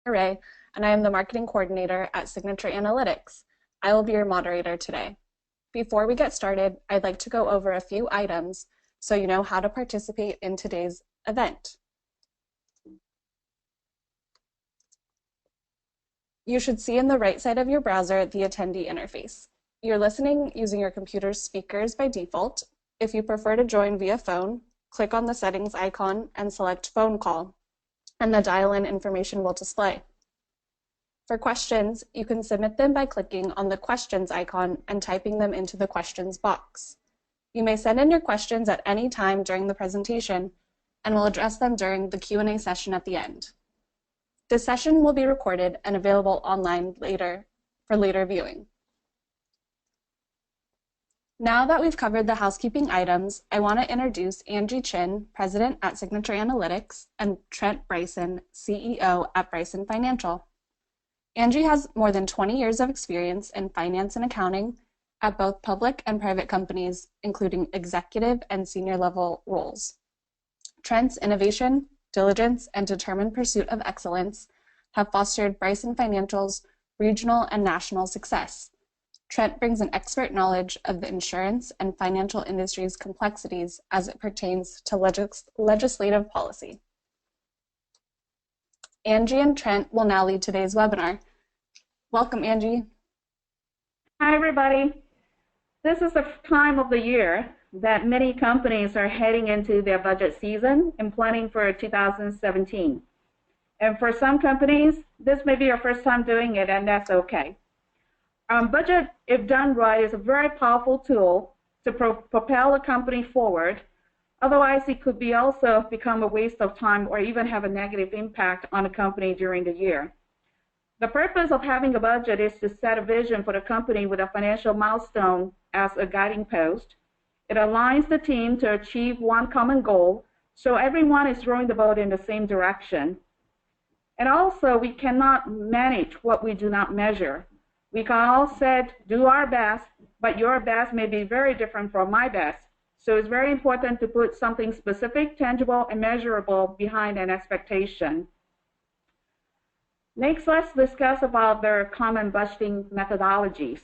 Ray, and I am the marketing coordinator at Signature Analytics. I will be your moderator today. Before we get started, I'd like to go over a few items so you know how to participate in today's event. You should see in the right side of your browser the attendee interface. You're listening using your computer's speakers by default. If you prefer to join via phone, click on the settings icon and select phone call, and the dial-in information will display. For questions, you can submit them by clicking on the questions icon and typing them into the questions box. You may send in your questions at any time during the presentation, and we'll address them during the Q&A session at the end. This session will be recorded and available online later for later viewing. Now that we've covered the housekeeping items, I want to introduce Angie Chin, President at Signature Analytics, and Trent Bryson, CEO at Bryson Financial. Angie has more than 20 years of experience in finance and accounting at both public and private companies, including executive and senior level roles. Trent's innovation, diligence, and determined pursuit of excellence have fostered Bryson Financial's regional and national success. Trent brings an expert knowledge of the insurance and financial industry's complexities as it pertains to legislative policy. Angie and Trent will now lead today's webinar. Welcome, Angie. Hi, everybody. This is the time of the year that many companies are heading into their budget season and planning for 2017. And for some companies, this may be your first time doing it, and that's okay. Budget, if done right, is a very powerful tool to propel a company forward. Otherwise, it could be also become a waste of time or even have a negative impact on a company during the year. The purpose of having a budget is to set a vision for the company with a financial milestone as a guiding post. It aligns the team to achieve one common goal, so everyone is rowing the boat in the same direction. And also, we cannot manage what we do not measure. We can all say, do our best, but your best may be very different from my best. So it's very important to put something specific, tangible, and measurable behind an expectation. Next, let's discuss about their common budgeting methodologies.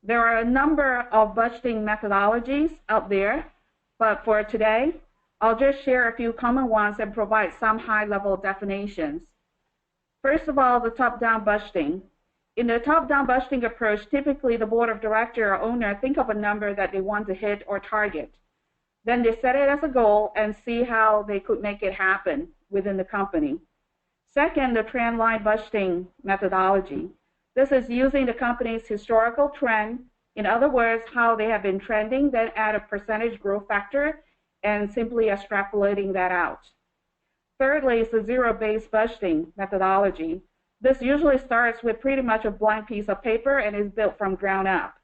There are a number of budgeting methodologies out there, but for today, I'll just share a few common ones and provide some high-level definitions. First of all, the top-down budgeting. In the top-down budgeting approach, typically the board of director or owner think of a number that they want to hit or target. Then they set it as a goal and see how they could make it happen within the company. Second, the Trendline budgeting methodology. This is using the company's historical trend, in other words, how they have been trending, then add a percentage growth factor and simply extrapolating that out. Thirdly is the zero-based budgeting methodology. This usually starts with pretty much a blank piece of paper and is built from ground up.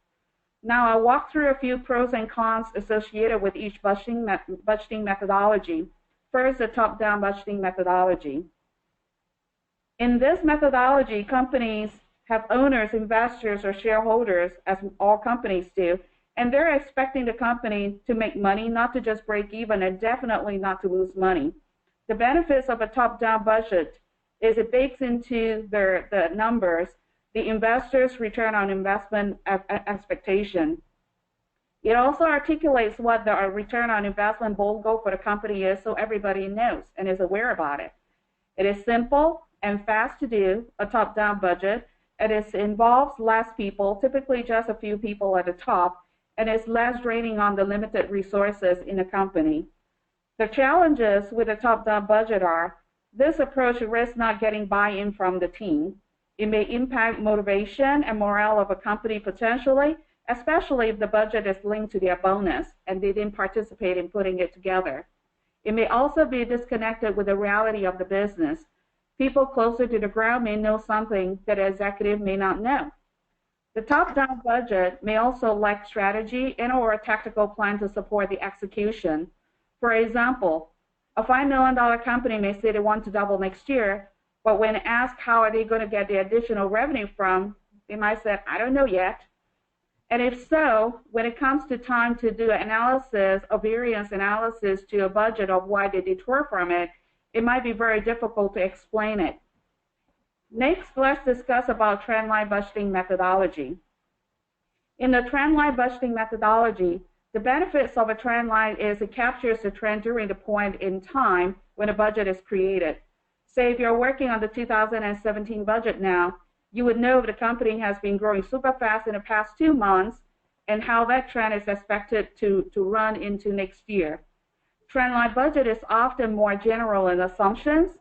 Now I'll walk through a few pros and cons associated with each budgeting methodology. First, the top-down budgeting methodology. In this methodology, companies have owners, investors, or shareholders, as all companies do, and they're expecting the company to make money, not to just break even, and definitely not to lose money. The benefits of a top-down budget is it bakes into the numbers the investor's return on investment expectation. It also articulates what the return on investment bold goal for the company is, so everybody knows and is aware about it. It is simple and fast to do, a top-down budget, and it involves less people, typically just a few people at the top, and is less draining on the limited resources in a company. The challenges with a top-down budget are, this approach risks not getting buy-in from the team. It may impact motivation and morale of a company potentially, especially if the budget is linked to their bonus and they didn't participate in putting it together. It may also be disconnected with the reality of the business. People closer to the ground may know something that an executive may not know. The top-down budget may also lack strategy and/or a tactical plan to support the execution. For example, a $5 million company may say they want to double next year, but when asked how are they going to get the additional revenue from, they might say, I don't know yet. And if so, when it comes to time to do an analysis, a variance analysis to a budget of why they detour from it, it might be very difficult to explain it. Next, let's discuss about trendline budgeting methodology. In the trendline budgeting methodology, the benefits of a trend line is it captures the trend during the point in time when a budget is created. Say if you're working on the 2017 budget now, you would know if the company has been growing super fast in the past 2 months and how that trend is expected to run into next year. Trendline budget is often more general in assumptions.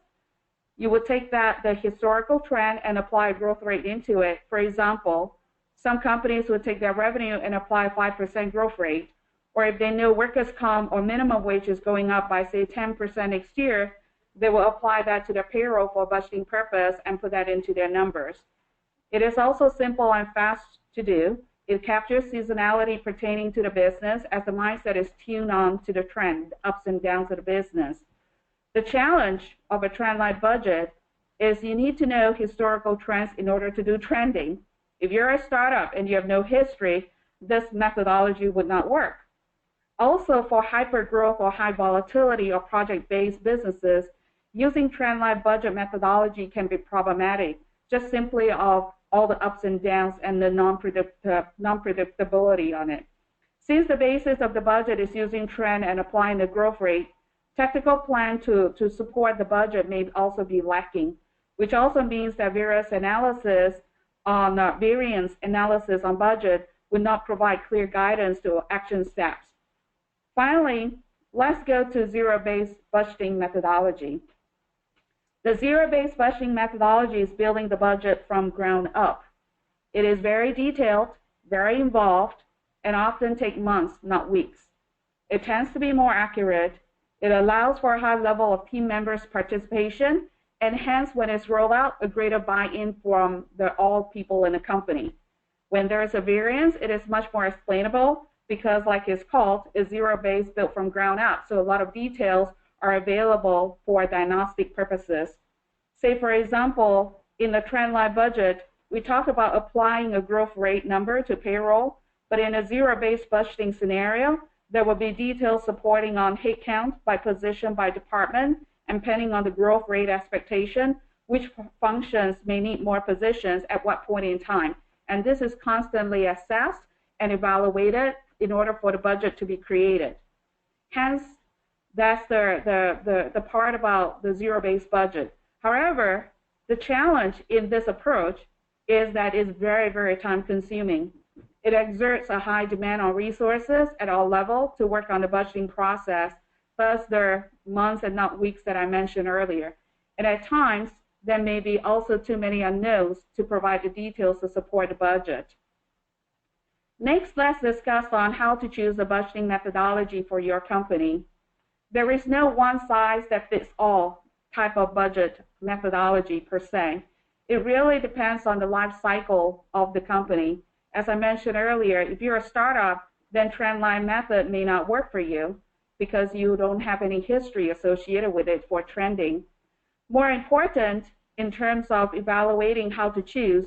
You would take the historical trend and apply a growth rate into it. For example, some companies would take their revenue and apply a 5% growth rate. Or if they know workers' comp or minimum wage is going up by, say, 10% next year, they will apply that to their payroll for budgeting purpose and put that into their numbers. It is also simple and fast to do. It captures seasonality pertaining to the business as the mindset is tuned on to the trend, ups and downs of the business. The challenge of a trendline budget is you need to know historical trends in order to do trending. If you're a startup and you have no history, this methodology would not work. Also, for hyper-growth or high volatility or project-based businesses, using trendline budget methodology can be problematic, just simply of all the ups and downs and the non-predictability on it. Since the basis of the budget is using trend and applying the growth rate, technical plan to support the budget may also be lacking, which also means that various analysis on variance analysis on budget would not provide clear guidance to action steps. Finally, let's go to zero-based budgeting methodology. The zero-based budgeting methodology is building the budget from ground up. It is very detailed, very involved, and often takes months, not weeks. It tends to be more accurate. It allows for a high level of team members' participation, and hence, when it's rolled out, a greater buy-in from all people in the company. When there is a variance, it is much more explainable because, like it's called, is zero-based built from ground up. So a lot of details are available for diagnostic purposes. Say, for example, in the trendline budget, we talk about applying a growth rate number to payroll, but in a zero-based budgeting scenario, there will be details supporting on headcount by position, by department, and depending on the growth rate expectation, which functions may need more positions at what point in time. And this is constantly assessed and evaluated in order for the budget to be created. Hence, that's the part about the zero-based budget. However, the challenge in this approach is that it's very, very time-consuming. It exerts a high demand on resources at all levels to work on the budgeting process, plus the months and not weeks that I mentioned earlier. And at times, there may be also too many unknowns to provide the details to support the budget. Next, let's discuss on how to choose a budgeting methodology for your company. There is no one-size-that-fits-all type of budget methodology per se. It really depends on the life cycle of the company. As I mentioned earlier, if you're a startup, then trendline method may not work for you because you don't have any history associated with it for trending. More important in terms of evaluating how to choose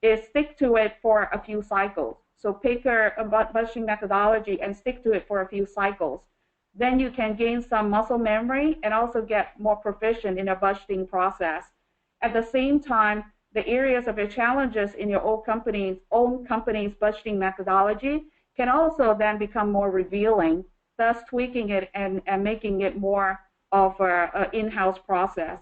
is stick to it for a few cycles. So pick a budgeting methodology and stick to it for a few cycles. Then you can gain some muscle memory and also get more proficient in a budgeting process. At the same time, the areas of your challenges in your own company's budgeting methodology can also then become more revealing, thus tweaking it and making it more of an in-house process.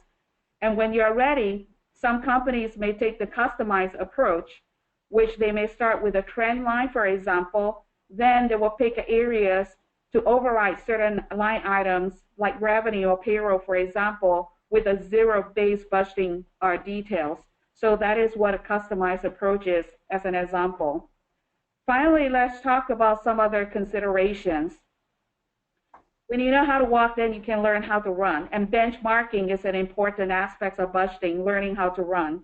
And when you're ready, some companies may take the customized approach, which they may start with a trend line, for example. Then they will pick areas to override certain line items like revenue or payroll, for example, with a zero-based budgeting details. So that is what a customized approach is, as an example. Finally, let's talk about some other considerations. When you know how to walk, then you can learn how to run. And benchmarking is an important aspect of budgeting, learning how to run.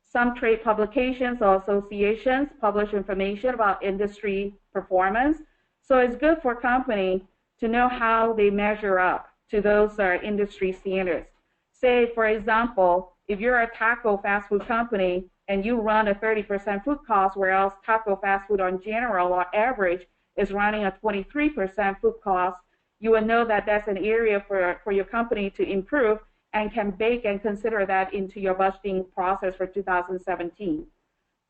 Some trade publications or associations publish information about industry performance. So it's good for a company to know how they measure up to those industry standards. Say, for example, if you're a taco fast food company and you run a 30% food cost, whereas taco fast food on general or average is running a 23% food cost, you will know that that's an area for your company to improve and can bake and consider that into your budgeting process for 2017.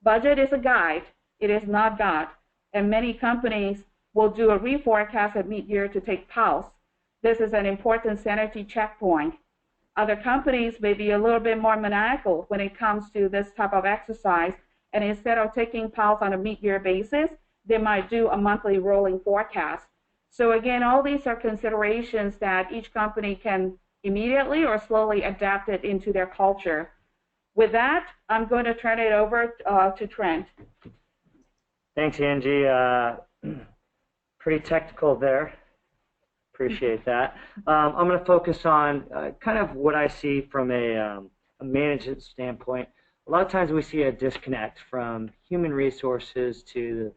Budget is a guide, it is not God, and many companies will do a reforecast at mid-year to take pulse. This is an important sanity checkpoint. Other companies may be a little bit more maniacal when it comes to this type of exercise, and instead of taking pulse on a mid-year basis, they might do a monthly rolling forecast. So again, all these are considerations that each company can immediately or slowly adapt it into their culture. With that, I'm going to turn it over to Trent. Thanks, Angie. Pretty technical there. Appreciate that. I'm going to focus on kind of what I see from a management standpoint. A lot of times we see a disconnect from human resources to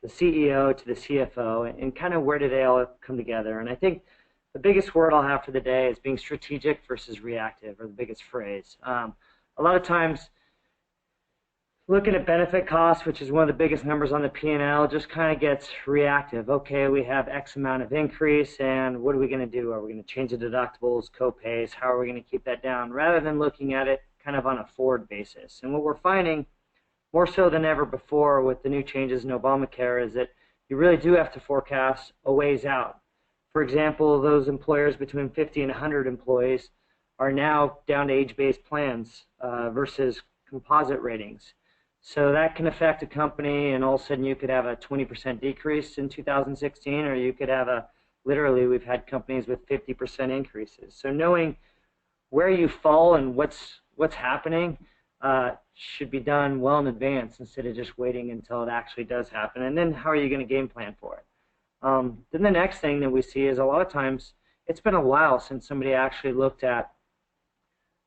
the CEO to the CFO, and kind of where do they all come together. And I think the biggest word I'll have for the day is being strategic versus reactive, or the biggest phrase. A lot of times looking at benefit costs, which is one of the biggest numbers on the P&L, just kind of gets reactive. Okay, we have X amount of increase, and what are we going to do? Are we going to change the deductibles, co-pays? How are we going to keep that down? Rather than looking at it kind of on a forward basis. And what we're finding more so than ever before with the new changes in Obamacare is that you really do have to forecast a ways out. For example, those employers between 50 and 100 employees are now down to age-based plans versus composite ratings. So that can affect a company, and all of a sudden you could have a 20% decrease in 2016, or you could have literally we've had companies with 50% increases. So knowing where you fall and what's happening should be done well in advance instead of just waiting until it actually does happen. And then how are you going to game plan for it? Then the next thing that we see is a lot of times it's been a while since somebody actually looked at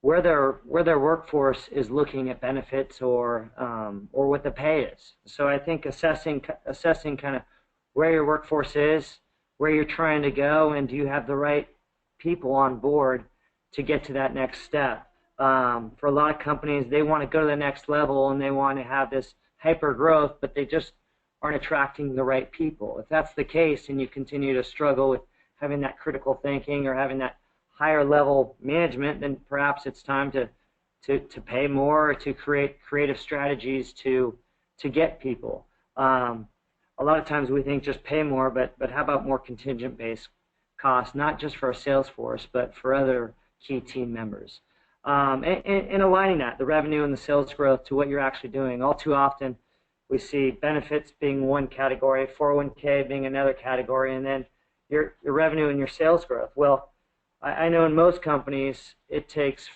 where their workforce is looking at benefits or what the pay is. So I think assessing kind of where your workforce is, where you're trying to go, and do you have the right people on board to get to that next step. For a lot of companies, they want to go to the next level and they want to have this hyper growth, but they just aren't attracting the right people. If that's the case and you continue to struggle with having that critical thinking or having that higher level management, then perhaps it's time to pay more or to create creative strategies to get people. A lot of times we think just pay more, but how about more contingent based costs, not just for our sales force, but for other key team members. And aligning that, the revenue and the sales growth, to what you're actually doing. All too often we see benefits being one category, 401k being another category, and then your revenue and your sales growth. Well, I know in most companies it takes,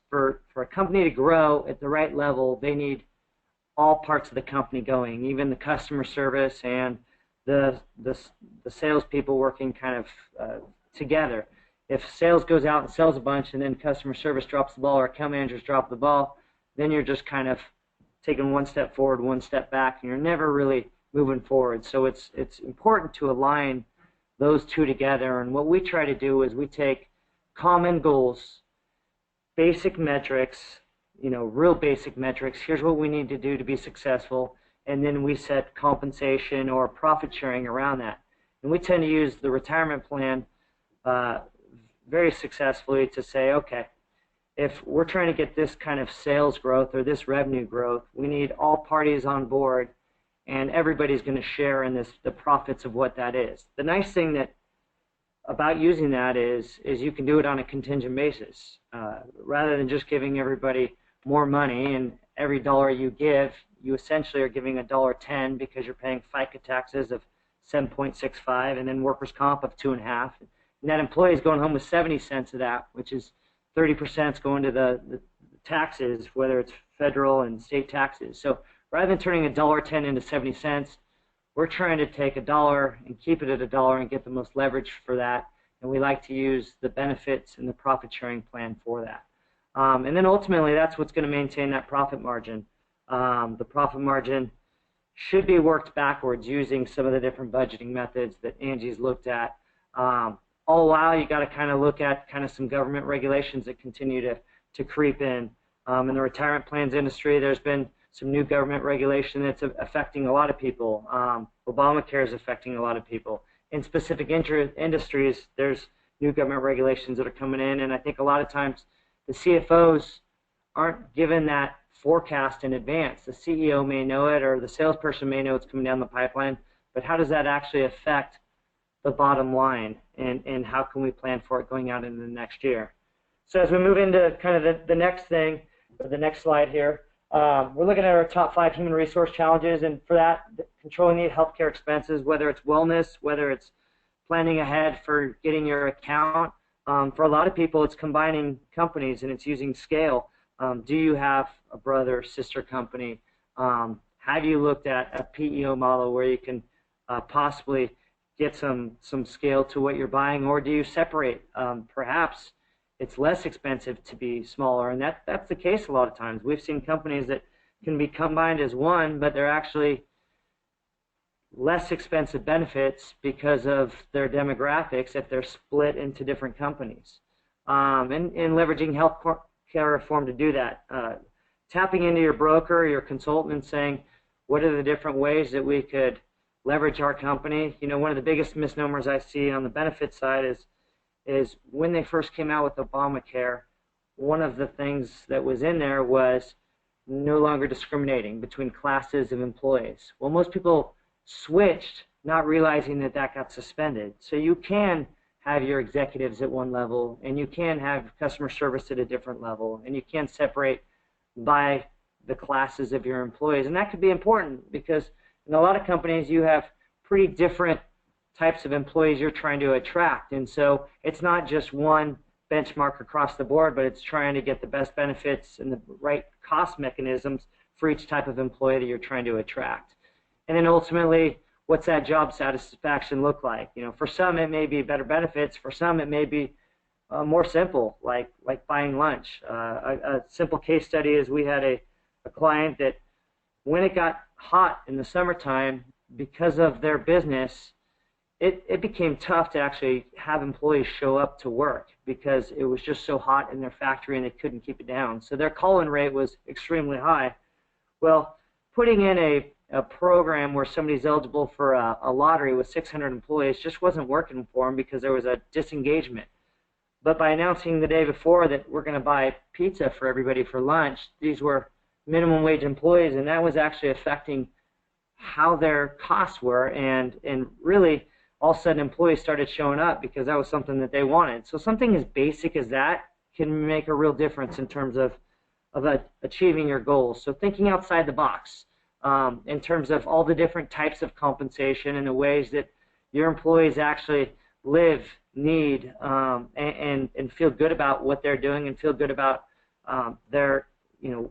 for a company to grow at the right level, they need all parts of the company going, even the customer service and the salespeople working kind of together. If sales goes out and sells a bunch and then customer service drops the ball or account managers drop the ball, then you're just kind of taking one step forward, one step back, and you're never really moving forward. So it's important to align those two together. And what we try to do is we take common goals, basic metrics, real basic metrics. Here's what we need to do to be successful, and then we set compensation or profit sharing around that. And we tend to use the retirement plan very successfully to say, okay, if we're trying to get this kind of sales growth or this revenue growth, we need all parties on board, and everybody's going to share in the profits of what that is. The nice thing about using that is you can do it on a contingent basis, rather than just giving everybody more money, and every dollar you give, you essentially are giving $1.10 because you're paying FICA taxes of 7.65 and then workers' comp of 2.5. And that employee is going home with 70 cents of that, which is 30% is going to the taxes, whether it's federal and state taxes. So rather than turning $1.10 into 70 cents, we're trying to take $1 and keep it at $1 and get the most leverage for that. And we like to use the benefits and the profit sharing plan for that. And then ultimately, that's what's going to maintain that profit margin. The profit margin should be worked backwards using some of the different budgeting methods that Angie's looked at. All the while, you got to kind of look at kind of some government regulations that continue to creep in. In the retirement plans industry, there's been some new government regulation that's affecting a lot of people. Obamacare is affecting a lot of people. In specific industries, there's new government regulations that are coming in, and I think a lot of times the CFOs aren't given that forecast in advance. The CEO may know it, or the salesperson may know it's coming down the pipeline, but how does that actually affect the bottom line, and how can we plan for it going out into the next year? So as we move into kind of the next thing, or the next slide here, we're looking at our top 5 human resource challenges, and for that, controlling the healthcare expenses, whether it's wellness, whether it's planning ahead for getting your account. For a lot of people, it's combining companies and it's using scale. Do you have a brother, sister company? Have you looked at a PEO model where you can possibly get some scale to what you're buying, or do you separate? Perhaps it's less expensive to be smaller, and that's the case a lot of times. We've seen companies that can be combined as one, but they're actually less expensive benefits because of their demographics if they're split into different companies. And leveraging health care reform to do that. Tapping into your broker, your consultant, and saying, what are the different ways that we could leverage our company? You know, one of the biggest misnomers I see on the benefit side is when they first came out with Obamacare, one of the things that was in there was no longer discriminating between classes of employees. Well, most people switched not realizing that that got suspended. So you can have your executives at one level, and you can have customer service at a different level, and you can separate by the classes of your employees. And that could be important because in a lot of companies you have pretty different types of employees you're trying to attract, and so it's not just one benchmark across the board, but it's trying to get the best benefits and the right cost mechanisms for each type of employee that you're trying to attract. And then ultimately, what's that job satisfaction look like? You know, for some it may be better benefits, for some it may be more simple, like buying lunch. A simple case study is we had a client that when it got hot in the summertime, because of their business, it became tough to actually have employees show up to work because it was just so hot in their factory and they couldn't keep it down. So their call-in rate was extremely high. Well, putting in a program where somebody's eligible for a lottery with 600 employees just wasn't working for them because there was a disengagement. But by announcing the day before that we're going to buy pizza for everybody for lunch, these were minimum wage employees, and that was actually affecting how their costs were, and really all of a sudden employees started showing up because that was something that they wanted. So something as basic as that can make a real difference in terms of achieving your goals. So thinking outside the box in terms of all the different types of compensation and the ways that your employees actually live, need, and feel good about what they're doing and feel good about their, you know,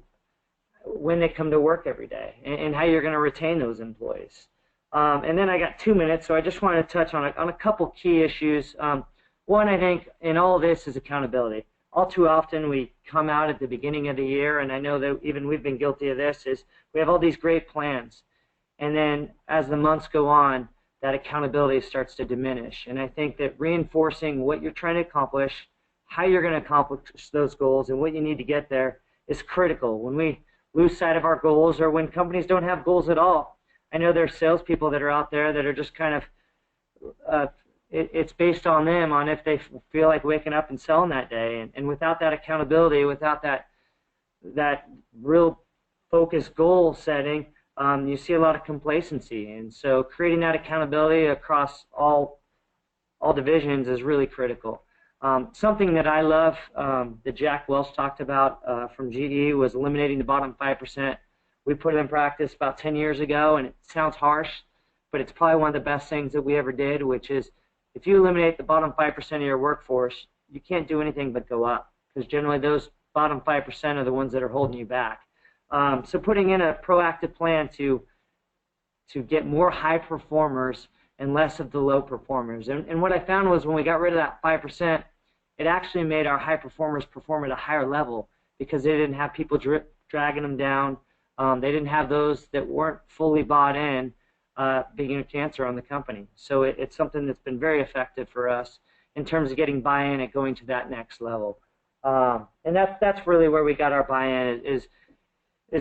when they come to work every day, and how you're going to retain those employees. And then I got 2 minutes, so I just want to touch on a couple key issues. One, I think, in all of this is accountability. All too often we come out at the beginning of the year, and I know that even we've been guilty of this, is we have all these great plans, and then as the months go on, that accountability starts to diminish. And I think that reinforcing what you're trying to accomplish, how you're going to accomplish those goals, and what you need to get there is critical. When we lose sight of our goals, or when companies don't have goals at all, I know there's salespeople that are out there that are just kind of, it's based on them, on if they feel like waking up and selling that day. And without that accountability, without that real focused goal setting, you see a lot of complacency. And so creating that accountability across all divisions is really critical. Something that I love that Jack Welch talked about from GE was eliminating the bottom 5%. We put it in practice about 10 years ago, and it sounds harsh, but it's probably one of the best things that we ever did, which is if you eliminate the bottom 5% of your workforce, you can't do anything but go up, because generally those bottom 5% are the ones that are holding you back. So putting in a proactive plan to get more high performers and less of the low performers. And what I found was when we got rid of that 5%, it actually made our high performers perform at a higher level because they didn't have people dragging them down. They didn't have those that weren't fully bought in being a cancer on the company. So it's something that's been very effective for us in terms of getting buy-in and going to that next level. And that's really where we got our buy-in is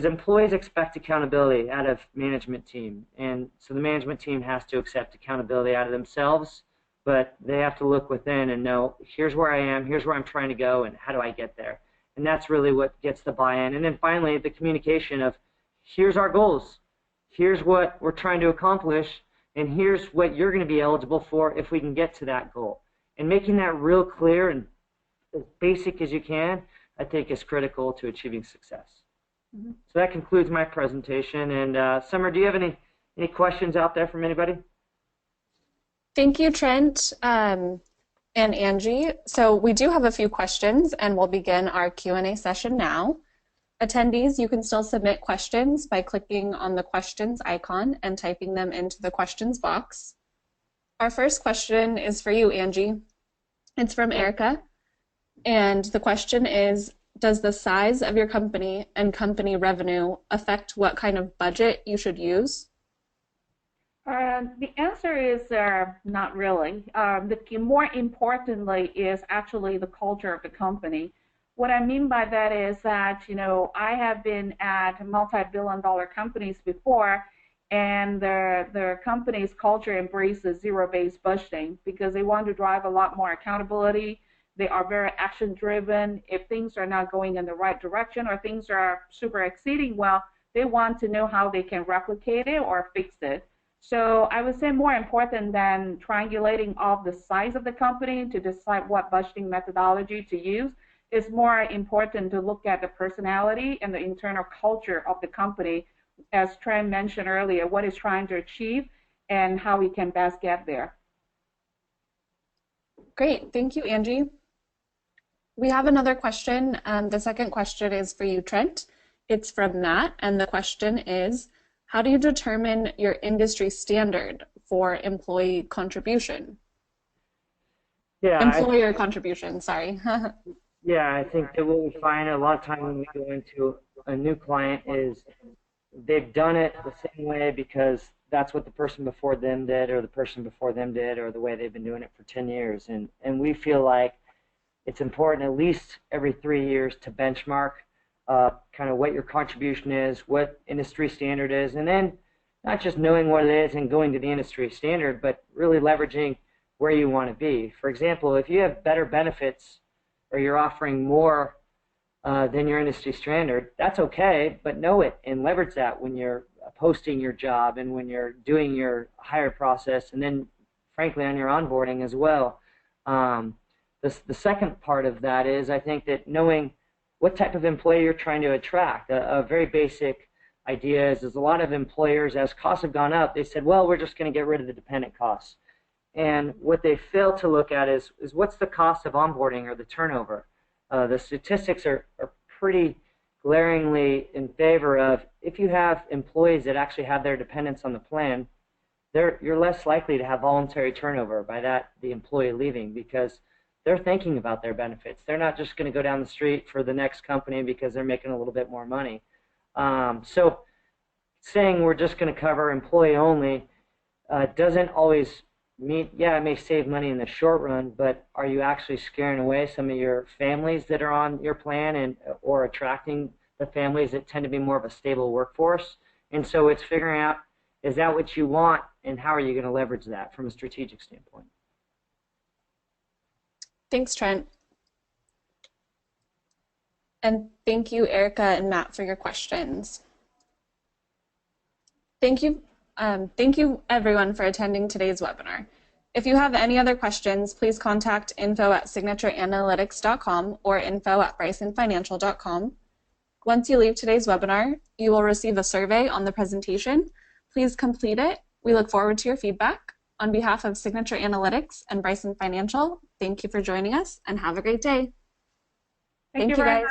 employees expect accountability out of management team. And so the management team has to accept accountability out of themselves, but they have to look within and know, here's where I am, here's where I'm trying to go, and how do I get there? And that's really what gets the buy-in. And then finally, the communication of, here's our goals, here's what we're trying to accomplish, and here's what you're going to be eligible for if we can get to that goal. And making that real clear and as basic as you can, I think is critical to achieving success. Mm-hmm. So that concludes my presentation. And Summer, do you have any questions out there from anybody? Thank you, Trent and Angie. So we do have a few questions, and we'll begin our Q&A session now. Attendees, you can still submit questions by clicking on the questions icon and typing them into the questions box. Our first question is for you, Angie. It's from Erica, and the question is, does the size of your company and company revenue affect what kind of budget you should use? The answer is not really. More importantly is actually the culture of the company. What I mean by that is that, I have been at multi-billion-dollar companies before, and their company's culture embraces zero-based budgeting because they want to drive a lot more accountability. They are very action-driven. If things are not going in the right direction or things are super exceeding well, they want to know how they can replicate it or fix it. So I would say more important than triangulating off the size of the company to decide what budgeting methodology to use, it's more important to look at the personality and the internal culture of the company, as Trent mentioned earlier, what it's trying to achieve and how we can best get there. Great, thank you, Angie. We have another question. The second question is for you, Trent. It's from Matt, and the question is, how do you determine your industry standard for employee contribution? Yeah, employer contribution, sorry. Yeah, I think that what we find a lot of time when we go into a new client is they've done it the same way because that's what the person before them did, or the person before them did, or the way they've been doing it for 10 years. And we feel like it's important at least every 3 years to benchmark kind of what your contribution is, what industry standard is, and then not just knowing what it is and going to the industry standard, but really leveraging where you want to be. For example, if you have better benefits or you're offering more than your industry standard, that's okay, but know it and leverage that when you're posting your job and when you're doing your hire process, and then frankly on your onboarding as well. The second part of that is, I think, that knowing what type of employee you're trying to attract. A very basic idea is a lot of employers, as costs have gone up, they said, well, we're just going to get rid of the dependent costs. And what they fail to look at is what's the cost of onboarding or the turnover. The statistics are pretty glaringly in favor of, if you have employees that actually have their dependents on the plan, you're less likely to have voluntary turnover, by that the employee leaving, because they're thinking about their benefits. They're not just going to go down the street for the next company because they're making a little bit more money. So saying we're just going to cover employee only doesn't always mean, yeah, it may save money in the short run, but are you actually scaring away some of your families that are on your plan, or attracting the families that tend to be more of a stable workforce? And so it's figuring out, is that what you want, and how are you going to leverage that from a strategic standpoint? Thanks, Trent. And thank you, Erica and Matt, for your questions. Thank you everyone for attending today's webinar. If you have any other questions, please contact info@signatureanalytics.com or info@brysonfinancial.com. Once you leave today's webinar, you will receive a survey on the presentation. Please complete it. We look forward to your feedback. On behalf of Signature Analytics and Bryson Financial, thank you for joining us and have a great day. Thank you guys.